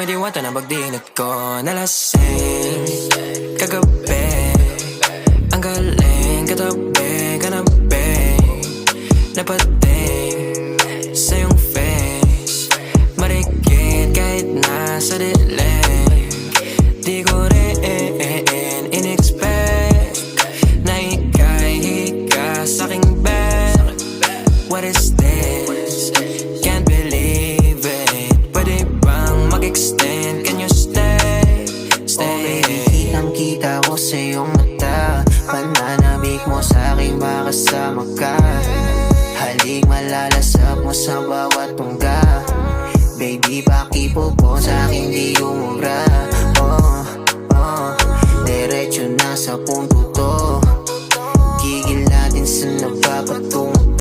may diwata na pagdinig ko nalasing kagabi. Ang galing katabi ka na babe, napating sa iyong face, marikit kahit nasa dilim. Di ko rin in-expect na ika'y hika sa'king bed. What is this? Can't believe it. Pwede bang mag-extend? Can you stay? Stay. Oh baby, kitang-kita ko sa iyong mata, pananabik mo sa'king makasama ka. Halik malalasap mo sa bawat tungga. Baby, pakipo po sa'king di umura. Diretso na sa punto to, gigil natin sa napapatungo.